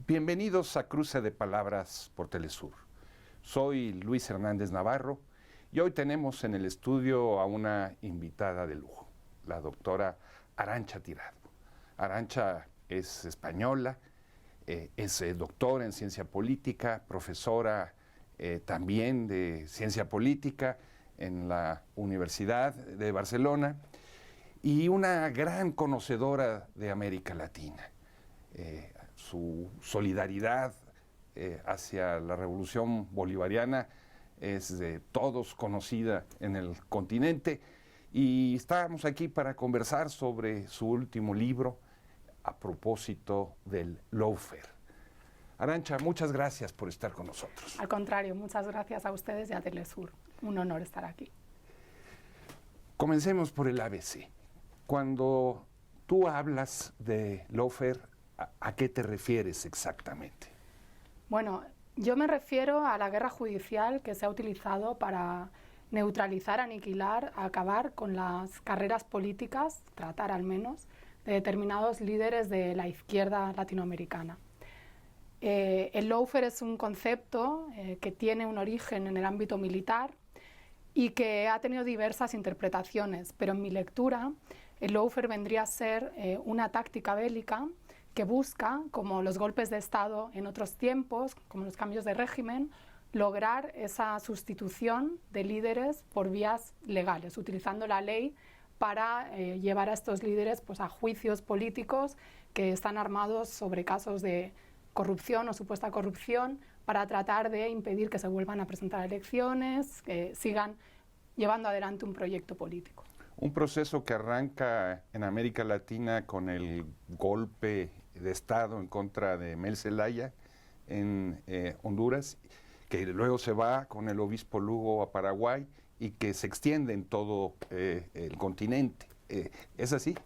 Bienvenidos a Cruce de Palabras por Telesur. Soy Luis Hernández Navarro y hoy tenemos en el estudio a una invitada de lujo, la doctora Arantxa Tirado. Arantxa es española, es doctora en ciencia política, profesora también de ciencia política en la Universidad de Barcelona y una gran conocedora de América Latina. Su solidaridad hacia la revolución bolivariana es de todos conocida en el continente y estamos aquí para conversar sobre su último libro a propósito del lawfare. Arantxa, muchas gracias por estar con nosotros. Al contrario, muchas gracias a ustedes y a Telesur. Un honor estar aquí. Comencemos por el ABC. Cuando tú hablas de lawfare, ¿a qué te refieres exactamente? Bueno, yo me refiero a la guerra judicial que se ha utilizado para neutralizar, aniquilar, acabar con las carreras políticas, tratar al menos, de determinados líderes de la izquierda latinoamericana. El lawfare es un concepto que tiene un origen en el ámbito militar y que ha tenido diversas interpretaciones, pero en mi lectura el lawfare vendría a ser una táctica bélica que busca, como los golpes de Estado en otros tiempos, como los cambios de régimen, lograr esa sustitución de líderes por vías legales, utilizando la ley para llevar a estos líderes pues, a juicios políticos que están armados sobre casos de corrupción o supuesta corrupción para tratar de impedir que se vuelvan a presentar elecciones, que sigan llevando adelante un proyecto político. Un proceso que arranca en América Latina con el golpe de Estado en contra de Mel Zelaya en Honduras, que luego se va con el obispo Lugo a Paraguay y que se extiende en todo el continente. ¿Es así?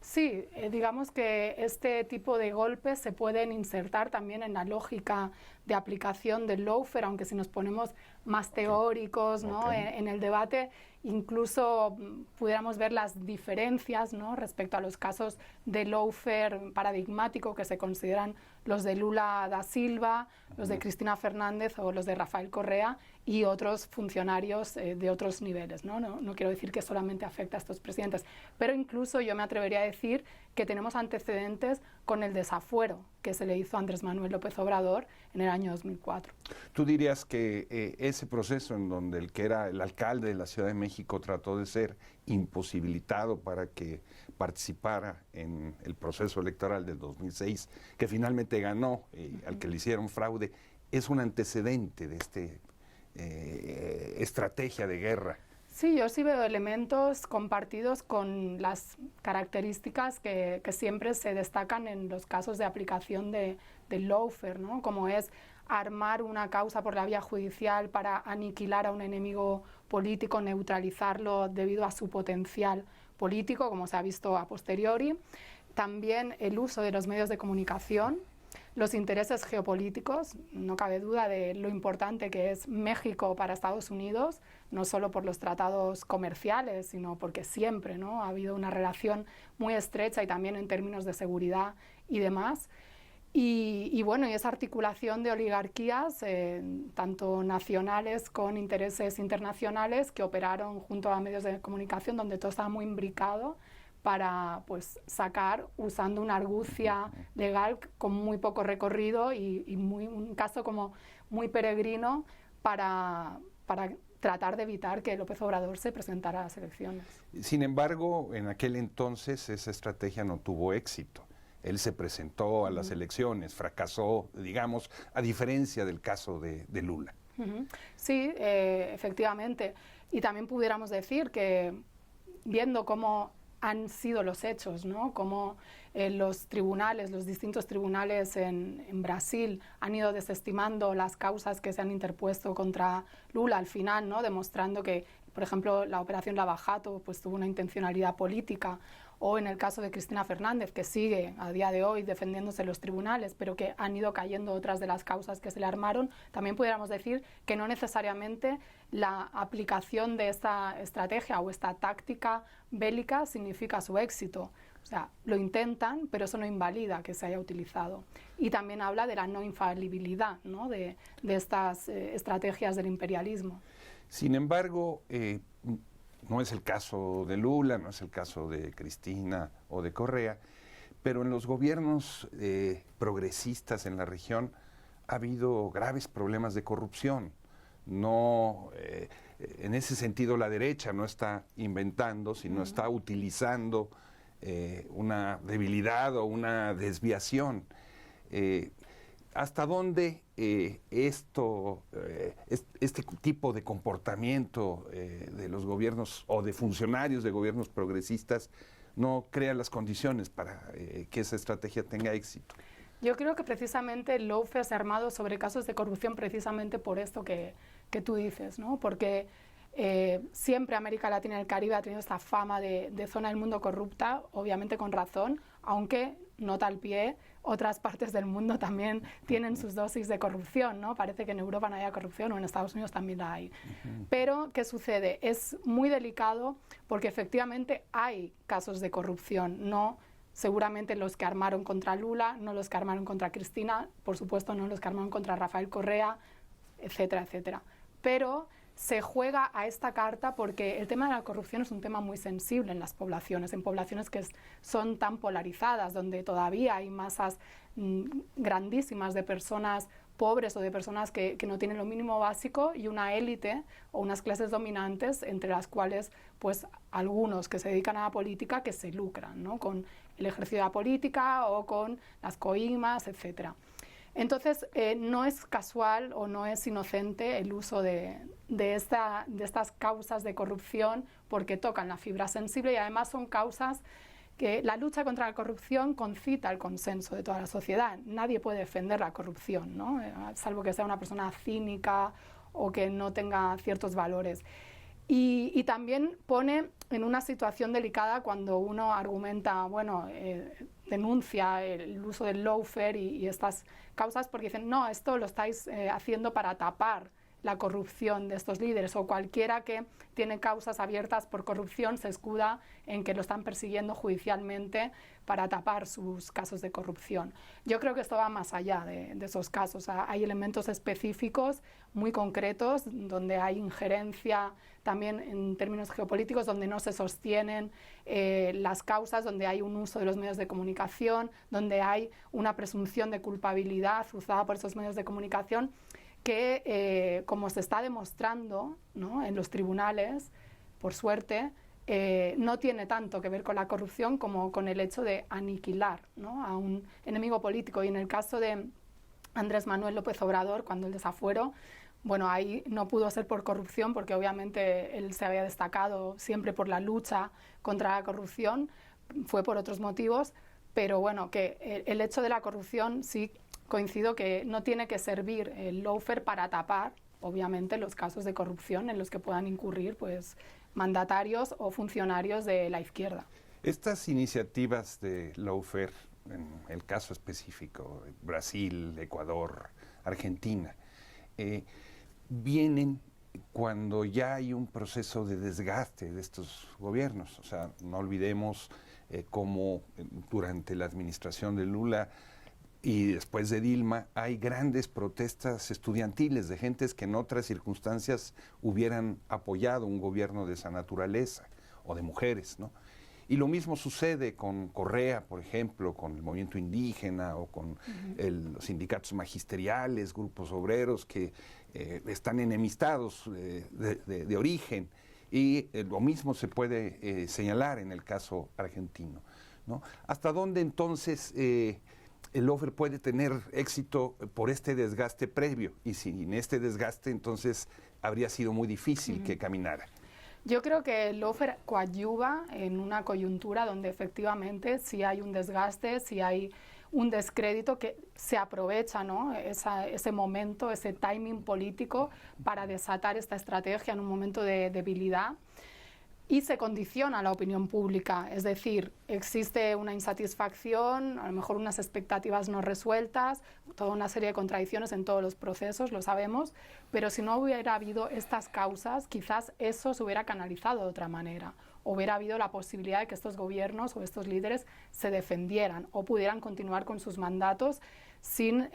Sí, digamos que este tipo de golpes se pueden insertar también en la lógica de aplicación del lawfare, aunque si nos ponemos más teóricos, ¿no? En el debate, incluso pudiéramos ver las diferencias, ¿no? Respecto a los casos de lawfare paradigmático que se consideran los de Lula da Silva, los de Cristina Fernández o los de Rafael Correa y otros funcionarios de otros niveles, ¿no? No quiero decir que solamente afecta a estos presidentes, pero incluso yo me atrevería a decir que tenemos antecedentes con el desafuero que se le hizo a Andrés Manuel López Obrador en el año 2004. ¿Tú dirías que ese proceso en donde el que era el alcalde de la Ciudad de México trató de ser imposibilitado para que participara en el proceso electoral del 2006, que finalmente ganó, al que le hicieron fraude, es un antecedente de esta estrategia de guerra? Sí, yo sí veo elementos compartidos con las características que siempre se destacan en los casos de aplicación del lawfare, ¿no? Como es armar una causa por la vía judicial para aniquilar a un enemigo político, neutralizarlo debido a su potencial político, como se ha visto a posteriori. También el uso de los medios de comunicación, los intereses geopolíticos, no cabe duda de lo importante que es México para Estados Unidos, no solo por los tratados comerciales, sino porque siempre, ¿no? Ha habido una relación muy estrecha y también en términos de seguridad y demás. Y bueno, y esa articulación de oligarquías, tanto nacionales con intereses internacionales, que operaron junto a medios de comunicación donde todo estaba muy imbricado, para pues sacar usando una argucia legal con muy poco recorrido y un caso como muy peregrino para tratar de evitar que López Obrador se presentara a las elecciones. Sin embargo, en aquel entonces esa estrategia no tuvo éxito. Él se presentó a las elecciones, fracasó, digamos, a diferencia del caso de Lula. Sí, efectivamente. Y también pudiéramos decir que, viendo cómo han sido los hechos, ¿no? Como los tribunales, los distintos tribunales en Brasil han ido desestimando las causas que se han interpuesto contra Lula al final, ¿no? Demostrando que, por ejemplo, la operación Lava Jato pues tuvo una intencionalidad política, o en el caso de Cristina Fernández, que sigue a día de hoy defendiéndose en los tribunales, pero que han ido cayendo otras de las causas que se le armaron, también pudiéramos decir que no necesariamente la aplicación de esta estrategia o esta táctica bélica significa su éxito. O sea, lo intentan, pero eso no invalida que se haya utilizado. Y también habla de la no infalibilidad, ¿no?, de estas estrategias del imperialismo. Sin embargo, no es el caso de Lula, no es el caso de Cristina o de Correa, pero en los gobiernos progresistas en la región ha habido graves problemas de corrupción. No, en ese sentido la derecha no está inventando, sino está utilizando una debilidad o una desviación. ¿Hasta dónde este tipo de comportamiento de los gobiernos o de funcionarios de gobiernos progresistas no crea las condiciones para que esa estrategia tenga éxito? Yo creo que precisamente el lawfare se ha armado sobre casos de corrupción precisamente por esto que tú dices, ¿no? Porque siempre América Latina y el Caribe ha tenido esta fama de zona del mundo corrupta, obviamente con razón, aunque nota al pie, otras partes del mundo también tienen sus dosis de corrupción, ¿no? Parece que en Europa no haya corrupción, o en Estados Unidos también la hay. Pero, ¿qué sucede? Es muy delicado porque efectivamente hay casos de corrupción, no seguramente los que armaron contra Lula, no los que armaron contra Cristina, por supuesto no los que armaron contra Rafael Correa, etcétera, etcétera. Pero se juega a esta carta porque el tema de la corrupción es un tema muy sensible en las poblaciones, en poblaciones que son tan polarizadas, donde todavía hay masas grandísimas de personas pobres o de personas que no tienen lo mínimo básico y una élite o unas clases dominantes, entre las cuales pues algunos que se dedican a la política que se lucran, ¿no?, con el ejercicio de la política o con las coimas, etcétera. Entonces, no es casual o no es inocente el uso de estas causas de corrupción porque tocan la fibra sensible y además son causas que la lucha contra la corrupción concita el consenso de toda la sociedad. Nadie puede defender la corrupción, ¿no?, salvo que sea una persona cínica o que no tenga ciertos valores. Y también pone en una situación delicada cuando uno argumenta, bueno, denuncia el uso del lawfare y estas causas porque dicen, no, esto lo estáis haciendo para tapar la corrupción de estos líderes, o cualquiera que tiene causas abiertas por corrupción se escuda en que lo están persiguiendo judicialmente para tapar sus casos de corrupción. Yo creo que esto va más allá de esos casos. Hay elementos específicos muy concretos donde hay injerencia también en términos geopolíticos, donde no se sostienen las causas, donde hay un uso de los medios de comunicación, donde hay una presunción de culpabilidad usada por esos medios de comunicación que, como se está demostrando, ¿no?, en los tribunales, por suerte, no tiene tanto que ver con la corrupción como con el hecho de aniquilar, ¿no?, a un enemigo político. Y en el caso de Andrés Manuel López Obrador, cuando el desafuero, bueno, ahí no pudo ser por corrupción porque obviamente él se había destacado siempre por la lucha contra la corrupción, fue por otros motivos, pero bueno, que el hecho de la corrupción sí coincido que no tiene que servir el lawfare para tapar, obviamente, los casos de corrupción en los que puedan incurrir pues mandatarios o funcionarios de la izquierda. Estas iniciativas de lawfare, en el caso específico, Brasil, Ecuador, Argentina, vienen cuando ya hay un proceso de desgaste de estos gobiernos. O sea, no olvidemos cómo durante la administración de Lula y después de Dilma hay grandes protestas estudiantiles de gentes que en otras circunstancias hubieran apoyado un gobierno de esa naturaleza, o de mujeres, ¿no? Y lo mismo sucede con Correa, por ejemplo, con el movimiento indígena o con los sindicatos magisteriales, grupos obreros que están enemistados de origen. Y lo mismo se puede señalar en el caso argentino, ¿no? ¿Hasta dónde entonces el lawfare puede tener éxito por este desgaste previo? Y sin este desgaste, entonces habría sido muy difícil que caminara. Yo creo que el lawfare coadyuva en una coyuntura donde efectivamente sí hay un desgaste, sí hay un descrédito que se aprovecha, ¿no?, ese momento, ese timing político para desatar esta estrategia en un momento de debilidad. y se condiciona la opinión pública, es decir, existe una insatisfacción, a lo mejor unas expectativas no resueltas, toda una serie de contradicciones en todos los procesos, lo sabemos, pero si no hubiera habido estas causas, quizás eso se hubiera canalizado de otra manera, hubiera habido la posibilidad de que estos gobiernos o estos líderes se defendieran o pudieran continuar con sus mandatos sin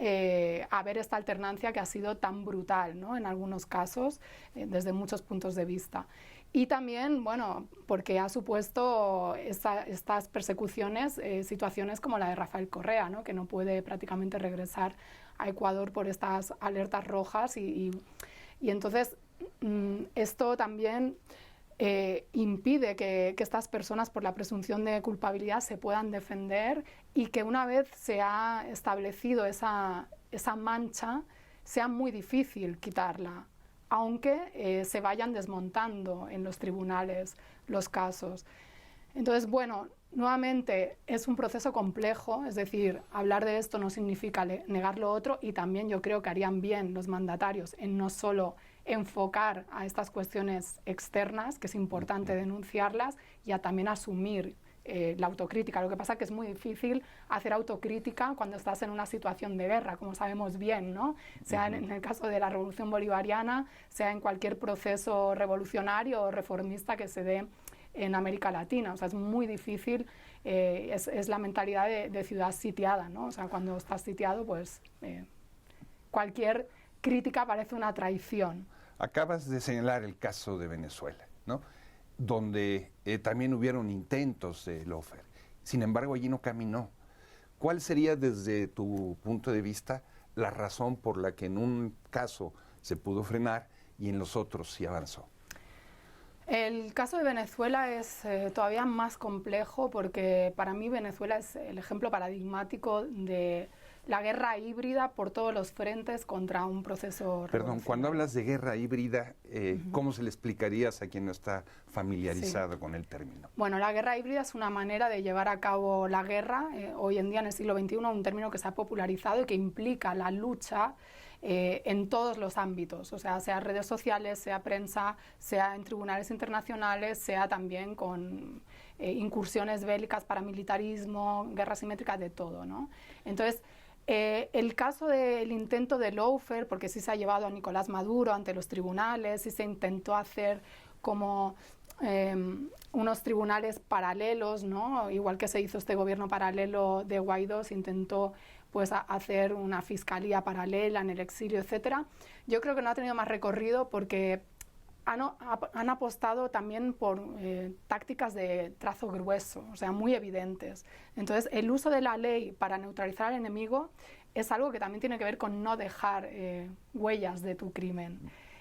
haber esta alternancia que ha sido tan brutal, ¿no? En algunos casos, desde muchos puntos de vista. Y también, bueno, porque ha supuesto estas persecuciones, situaciones como la de Rafael Correa, ¿no? Que no puede prácticamente regresar a Ecuador por estas alertas rojas y entonces esto también impide que estas personas, por la presunción de culpabilidad, se puedan defender y que una vez se ha establecido esa mancha, sea muy difícil quitarla, aunque se vayan desmontando en los tribunales los casos. Entonces, bueno, nuevamente es un proceso complejo, es decir, hablar de esto no significa negar lo otro, y también yo creo que harían bien los mandatarios en no solo enfocar a estas cuestiones externas, que es importante denunciarlas, y a también asumir la autocrítica. Lo que pasa es que es muy difícil hacer autocrítica cuando estás en una situación de guerra, como sabemos bien, ¿no? Sea en el caso de la Revolución Bolivariana, sea en cualquier proceso revolucionario o reformista que se dé en América Latina. O sea, es muy difícil, es la mentalidad de ciudad sitiada, ¿no? O sea, cuando estás sitiado, pues cualquier crítica parece una traición. Acabas de señalar el caso de Venezuela, ¿no? Donde también hubieron intentos de lawfare. Sin embargo, allí no caminó. ¿Cuál sería, desde tu punto de vista, la razón por la que en un caso se pudo frenar y en los otros sí avanzó? El caso de Venezuela es todavía más complejo porque para mí Venezuela es el ejemplo paradigmático de la guerra híbrida por todos los frentes contra un proceso revolucionario. Perdón, cuando hablas de guerra híbrida, ¿cómo se le explicarías a quien no está familiarizado con el término? Bueno, la guerra híbrida es una manera de llevar a cabo la guerra, hoy en día en el siglo XXI, un término que se ha popularizado y que implica la lucha en todos los ámbitos, o sea redes sociales, sea prensa, sea en tribunales internacionales, sea también con incursiones bélicas, paramilitarismo, guerra simétrica, de todo, ¿no? Entonces, el caso del intento de lawfare, porque sí se ha llevado a Nicolás Maduro ante los tribunales, sí se intentó hacer como unos tribunales paralelos, ¿no? Igual que se hizo este gobierno paralelo de Guaidó, se intentó pues hacer una fiscalía paralela en el exilio, etcétera. Yo creo que no ha tenido más recorrido porque han apostado también por tácticas de trazo grueso, o sea, muy evidentes. Entonces, el uso de la ley para neutralizar al enemigo es algo que también tiene que ver con no dejar huellas de tu crimen.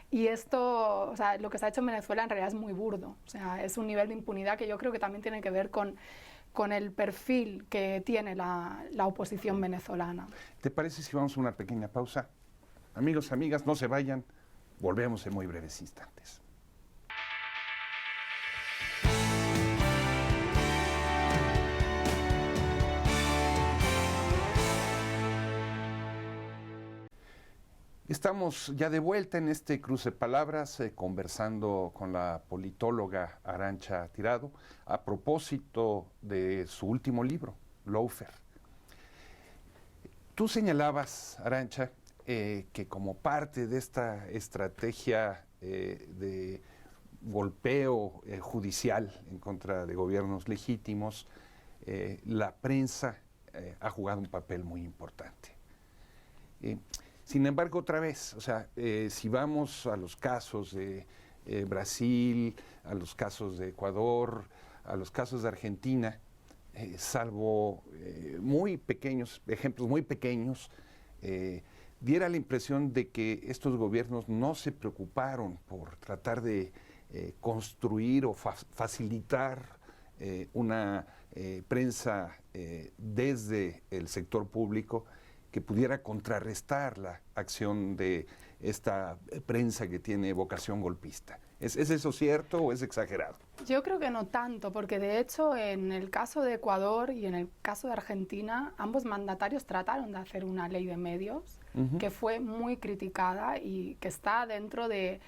Y esto, o sea, lo que se ha hecho en Venezuela en realidad es muy burdo. O sea, es un nivel de impunidad que yo creo que también tiene que ver con el perfil que tiene la oposición venezolana. ¿Te parece si vamos a una pequeña pausa? Amigos, amigas, no se vayan. Volvemos en muy breves instantes. Estamos ya de vuelta en este cruce de palabras, conversando con la politóloga Arantxa Tirado a propósito de su último libro, Lawfare. Tú señalabas, Arantxa, que como parte de esta estrategia de golpeo judicial en contra de gobiernos legítimos, la prensa ha jugado un papel muy importante. Sin embargo, otra vez, o sea, si vamos a los casos de Brasil, a los casos de Ecuador, a los casos de Argentina, salvo muy pequeños, ejemplos muy pequeños, diera la impresión de que estos gobiernos no se preocuparon por tratar de construir o facilitar una prensa desde el sector público que pudiera contrarrestar la acción de esta prensa que tiene vocación golpista. ¿Es eso cierto o es exagerado? Yo creo que no tanto, porque de hecho en el caso de Ecuador y en el caso de Argentina, ambos mandatarios trataron de hacer una ley de medios que fue muy criticada y que está dentro de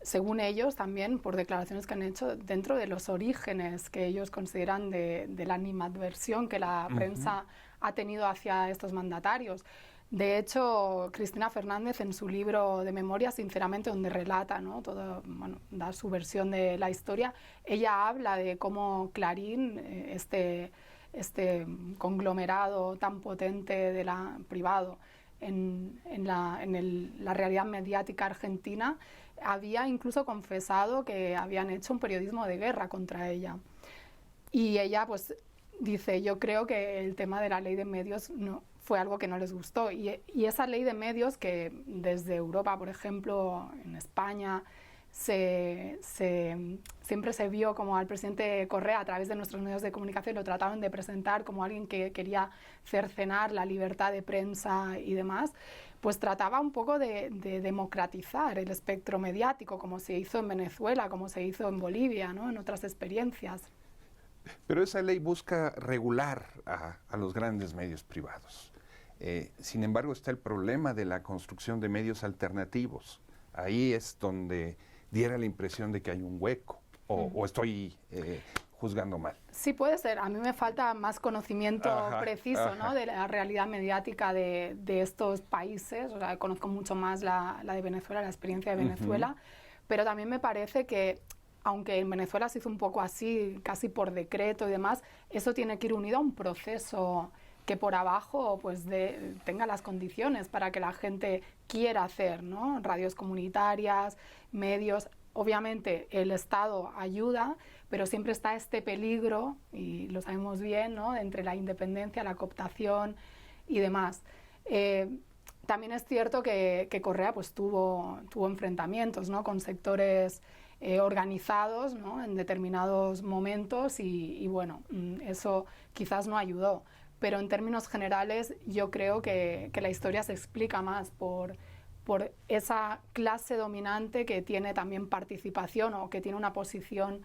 según ellos también, por declaraciones que han hecho, dentro de los orígenes que ellos consideran de la animadversión que la prensa ha tenido hacia estos mandatarios. De hecho, Cristina Fernández, en su libro de memorias, sinceramente, donde relata, ¿no?, todo, bueno, da su versión de la historia, ella habla de cómo Clarín, este conglomerado tan potente de privado en la realidad mediática argentina, había incluso confesado que habían hecho un periodismo de guerra contra ella. Y ella pues dice, yo creo que el tema de la ley de medios no fue algo que no les gustó. Y esa ley de medios que desde Europa, por ejemplo, en España, siempre se vio como al presidente Correa a través de nuestros medios de comunicación, lo trataban de presentar como alguien que quería cercenar la libertad de prensa y demás, pues trataba un poco de democratizar el espectro mediático, como se hizo en Venezuela, como se hizo en Bolivia, ¿no?, en otras experiencias. Pero esa ley busca regular a los grandes medios privados. Sin embargo, está el problema de la construcción de medios alternativos. Ahí es donde diera la impresión de que hay un hueco, o estoy juzgando mal. Sí, puede ser. A mí me falta más conocimiento preciso, ¿no?, de la realidad mediática de estos países. O sea, conozco mucho más la de Venezuela, la experiencia de Venezuela, pero también me parece que, aunque en Venezuela se hizo un poco así, casi por decreto y demás, eso tiene que ir unido a un proceso que por abajo pues tenga las condiciones para que la gente quiera hacer, ¿no?, radios comunitarias, medios. Obviamente el Estado ayuda, pero siempre está este peligro, y lo sabemos bien, ¿no?, entre la independencia, la cooptación y demás. También es cierto que Correa pues tuvo enfrentamientos, ¿no?, con sectores organizados, ¿no?, en determinados momentos y bueno, eso quizás no ayudó. Pero en términos generales yo creo que la historia se explica más por esa clase dominante que tiene también participación o que tiene una posición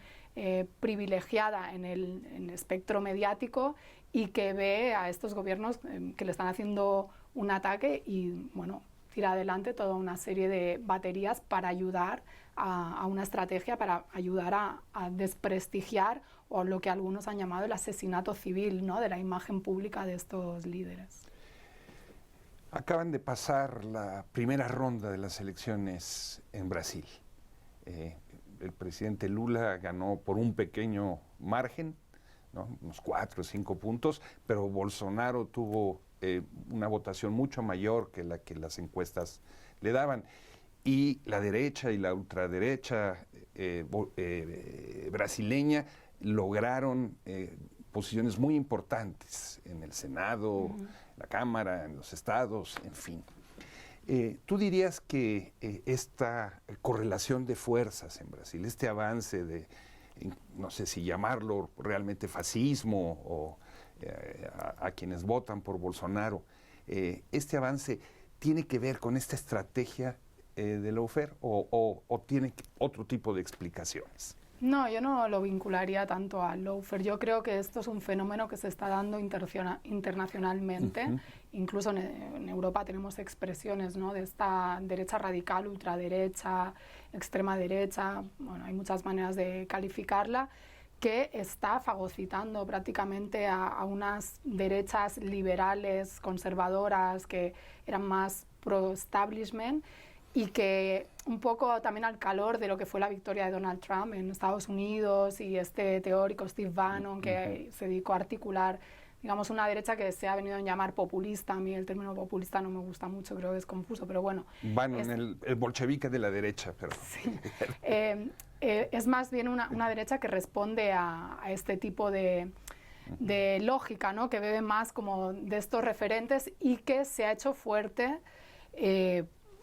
privilegiada en el espectro mediático y que ve a estos gobiernos que le están haciendo un ataque y, bueno, tira adelante toda una serie de baterías para ayudar a una estrategia, para ayudar a desprestigiar, o lo que algunos han llamado el asesinato civil, ¿no?, de la imagen pública de estos líderes. Acaban de pasar la primera ronda de las elecciones en Brasil. El presidente Lula ganó por un pequeño margen, ¿no?, unos 4 o 5 puntos, pero Bolsonaro tuvo una votación mucho mayor que la que las encuestas le daban. Y la derecha y la ultraderecha brasileña lograron posiciones muy importantes en el Senado, en la Cámara, en los estados, en fin. ¿Tú dirías que esta correlación de fuerzas en Brasil, este avance de, no sé si llamarlo realmente fascismo o a quienes votan por Bolsonaro, este avance tiene que ver con esta estrategia de lawfare o tiene otro tipo de explicaciones? No, yo no lo vincularía tanto al lawfare. Yo creo que esto es un fenómeno que se está dando internacionalmente. Incluso en Europa tenemos expresiones, ¿no?, de esta derecha radical, ultraderecha, extrema derecha. Bueno, hay muchas maneras de calificarla, que está fagocitando prácticamente a unas derechas liberales, conservadoras, que eran más pro-establishment, y que un poco también al calor de lo que fue la victoria de Donald Trump en Estados Unidos y este teórico Steve Bannon que se dedicó a articular, digamos, una derecha que se ha venido a llamar populista. A mí el término populista no me gusta mucho, creo que es confuso, pero bueno. Bannon, el bolchevique de la derecha, pero... Sí. Es más bien una derecha que responde a este tipo de lógica, ¿no?, que bebe más como de estos referentes y que se ha hecho fuerte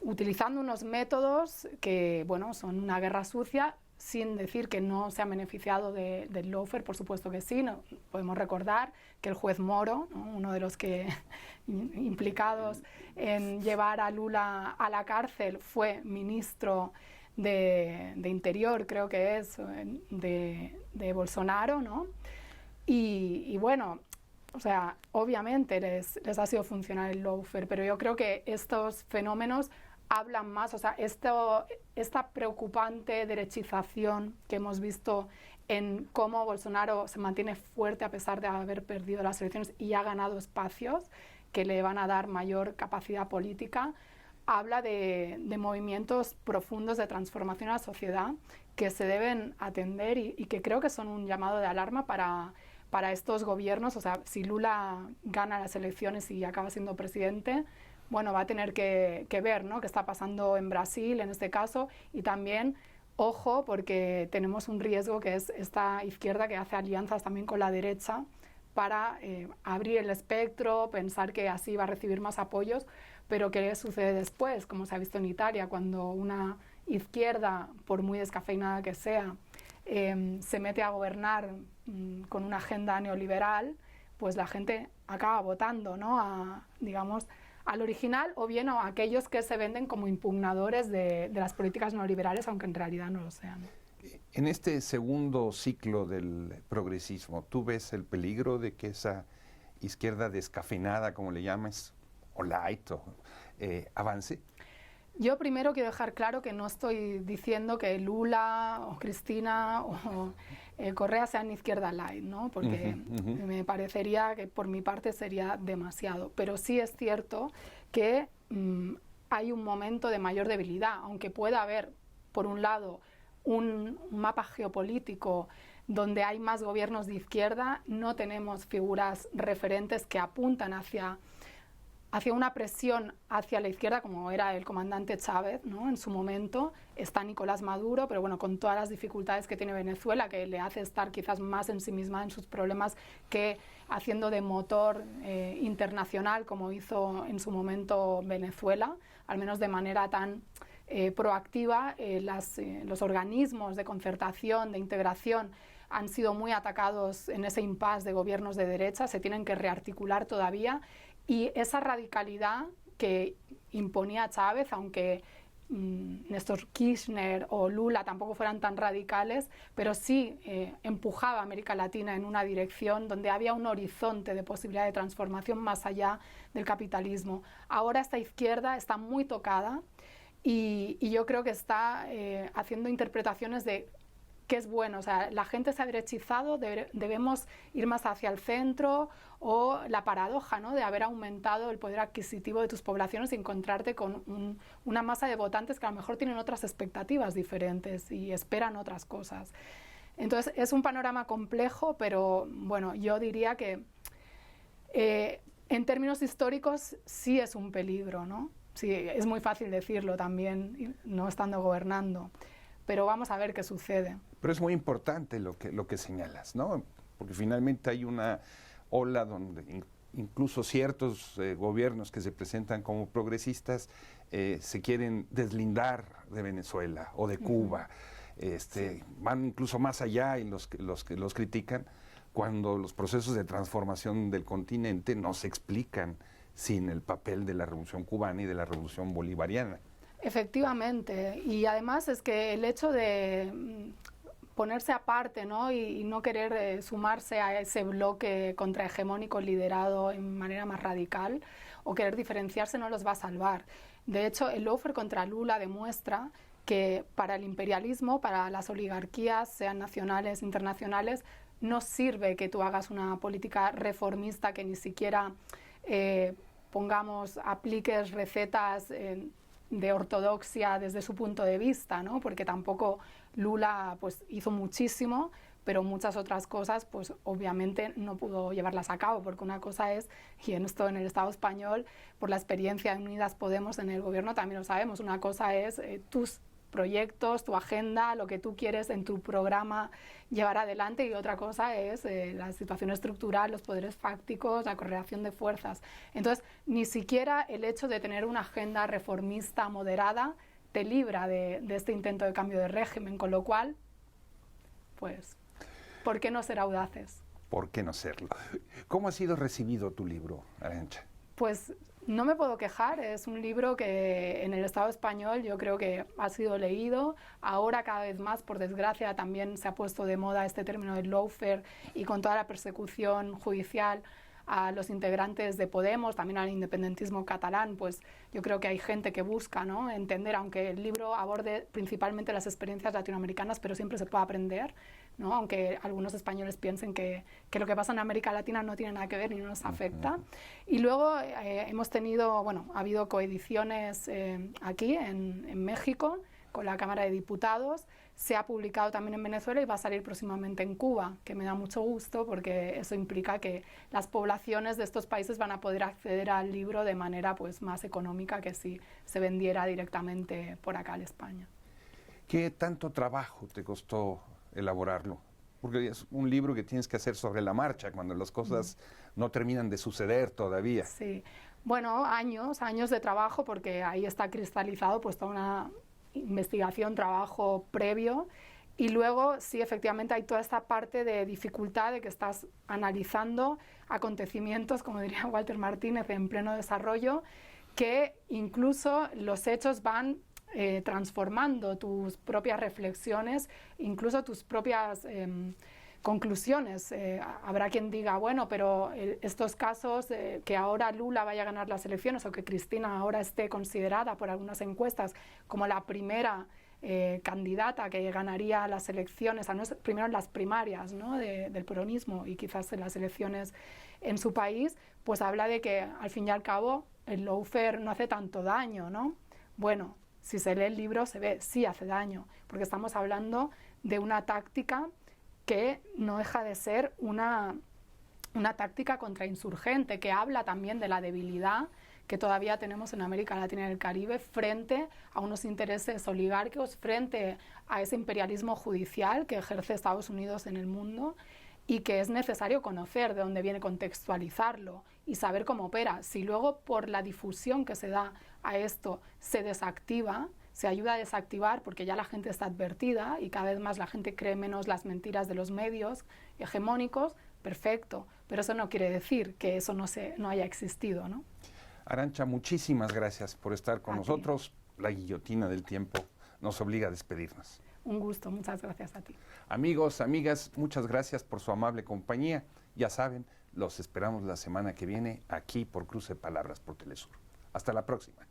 utilizando unos métodos que, bueno, son una guerra sucia, sin decir que no se han beneficiado del lawfare, por supuesto que sí. No, podemos recordar que el juez Moro, ¿no?, uno de los que implicados en llevar a Lula a la cárcel, fue ministro de Interior, creo que es, de Bolsonaro, ¿no? Y bueno, o sea, obviamente les ha sido funcional el lawfare, pero yo creo que estos fenómenos hablan más, o sea, esta preocupante derechización que hemos visto en cómo Bolsonaro se mantiene fuerte a pesar de haber perdido las elecciones y ha ganado espacios que le van a dar mayor capacidad política, habla de movimientos profundos de transformación a la sociedad que se deben atender y que creo que son un llamado de alarma para estos gobiernos. O sea, si Lula gana las elecciones y acaba siendo presidente, bueno, va a tener que ver, ¿no?, qué está pasando en Brasil en este caso, y también, ojo, porque tenemos un riesgo que es esta izquierda que hace alianzas también con la derecha para abrir el espectro, pensar que así va a recibir más apoyos, pero ¿qué sucede después? Como se ha visto en Italia, cuando una izquierda, por muy descafeinada que sea, se mete a gobernar con una agenda neoliberal, pues la gente acaba votando, ¿no?, digamos, al original, o bien a aquellos que se venden como impugnadores de las políticas neoliberales, aunque en realidad no lo sean. En este segundo ciclo del progresismo, ¿tú ves el peligro de que esa izquierda descafeinada, como le llamas, o light, avance? Yo primero quiero dejar claro que no estoy diciendo que Lula o Cristina o Correa sean izquierda light, ¿no?, porque me parecería que por mi parte sería demasiado. Pero sí es cierto que hay un momento de mayor debilidad, aunque pueda haber, por un lado, un mapa geopolítico donde hay más gobiernos de izquierda, no tenemos figuras referentes que apuntan hacia una presión hacia la izquierda, como era el comandante Chávez, ¿no?, en su momento. Está Nicolás Maduro, pero bueno, con todas las dificultades que tiene Venezuela, que le hace estar quizás más ensimismada en sus problemas que haciendo de motor internacional, como hizo en su momento Venezuela, al menos de manera tan proactiva. Los organismos de concertación, de integración, han sido muy atacados en ese impasse de gobiernos de derecha, se tienen que rearticular todavía. Y esa radicalidad que imponía Chávez, aunque Néstor Kirchner o Lula tampoco fueran tan radicales, pero sí empujaba a América Latina en una dirección donde había un horizonte de posibilidad de transformación más allá del capitalismo. Ahora esta izquierda está muy tocada y yo creo que está haciendo interpretaciones de qué es bueno. O sea, la gente se ha derechizado, debemos ir más hacia el centro, o la paradoja, ¿no?, de haber aumentado el poder adquisitivo de tus poblaciones y encontrarte con una masa de votantes que a lo mejor tienen otras expectativas diferentes y esperan otras cosas. Entonces es un panorama complejo, pero bueno, yo diría que en términos históricos sí es un peligro, ¿no? Sí, es muy fácil decirlo también, no estando gobernando, pero vamos a ver qué sucede. Pero es muy importante lo que señalas, ¿no? Porque finalmente hay una ola donde incluso ciertos gobiernos que se presentan como progresistas se quieren deslindar de Venezuela o de Cuba. Van incluso más allá y los que los critican, cuando los procesos de transformación del continente no se explican sin el papel de la Revolución Cubana y de la Revolución Bolivariana. Efectivamente, y además es que el hecho de ponerse aparte, ¿no?, y no querer sumarse a ese bloque contrahegemónico liderado en manera más radical, o querer diferenciarse, no los va a salvar. De hecho, el lawfare contra Lula demuestra que para el imperialismo, para las oligarquías, sean nacionales, internacionales, no sirve que tú hagas una política reformista que ni siquiera, apliques recetas de ortodoxia desde su punto de vista, ¿no?, porque tampoco Lula pues hizo muchísimo, pero muchas otras cosas pues obviamente no pudo llevarlas a cabo, porque una cosa es, y en esto en el Estado español, por la experiencia de Unidas Podemos en el gobierno también lo sabemos, una cosa es tus proyectos, tu agenda, lo que tú quieres en tu programa llevar adelante, y otra cosa es la situación estructural, los poderes fácticos, la correlación de fuerzas. Entonces, ni siquiera el hecho de tener una agenda reformista moderada te libra de este intento de cambio de régimen, con lo cual, pues, ¿por qué no ser audaces? ¿Por qué no serlo? ¿Cómo ha sido recibido tu libro, Arantxa? Pues no me puedo quejar, es un libro que en el Estado español yo creo que ha sido leído. Ahora cada vez más, por desgracia, también se ha puesto de moda este término del lawfare, y con toda la persecución judicial a los integrantes de Podemos, también al independentismo catalán, pues yo creo que hay gente que busca, ¿no?, entender, aunque el libro aborde principalmente las experiencias latinoamericanas, pero siempre se puede aprender, ¿no?, aunque algunos españoles piensen que lo que pasa en América Latina no tiene nada que ver ni nos afecta. Y luego hemos tenido, bueno, ha habido coediciones aquí en México, con la Cámara de Diputados, se ha publicado también en Venezuela y va a salir próximamente en Cuba, que me da mucho gusto porque eso implica que las poblaciones de estos países van a poder acceder al libro de manera pues más económica que si se vendiera directamente por acá en España. ¿Qué tanto trabajo te costó elaborarlo? Porque es un libro que tienes que hacer sobre la marcha, cuando las cosas no terminan de suceder todavía. Sí, bueno, años de trabajo, porque ahí está cristalizado pues toda una investigación, trabajo previo, y luego sí, efectivamente hay toda esta parte de dificultad de que estás analizando acontecimientos, como diría Walter Martínez, en pleno desarrollo, que incluso los hechos van transformando tus propias reflexiones, incluso tus propias conclusiones. Habrá quien diga, bueno, pero estos casos, que ahora Lula vaya a ganar las elecciones o que Cristina ahora esté considerada por algunas encuestas como la primera candidata que ganaría las elecciones, primero en las primarias, ¿no?, del peronismo y quizás en las elecciones en su país, pues habla de que al fin y al cabo el lawfare no hace tanto daño, ¿no? Bueno, si se lee el libro se ve, sí hace daño, porque estamos hablando de una táctica que no deja de ser una táctica contrainsurgente, que habla también de la debilidad que todavía tenemos en América Latina y el Caribe frente a unos intereses oligárquicos, frente a ese imperialismo judicial que ejerce Estados Unidos en el mundo, y que es necesario conocer de dónde viene, contextualizarlo y saber cómo opera. Si luego por la difusión que se da a esto se desactiva, se ayuda a desactivar porque ya la gente está advertida y cada vez más la gente cree menos las mentiras de los medios hegemónicos, perfecto, pero eso no quiere decir que eso no haya existido, ¿no? Arantxa, muchísimas gracias por estar con nosotros. La guillotina del tiempo nos obliga a despedirnos. Un gusto, muchas gracias a ti. Amigos, amigas, muchas gracias por su amable compañía. Ya saben, los esperamos la semana que viene aquí por Cruce de Palabras por Telesur. Hasta la próxima.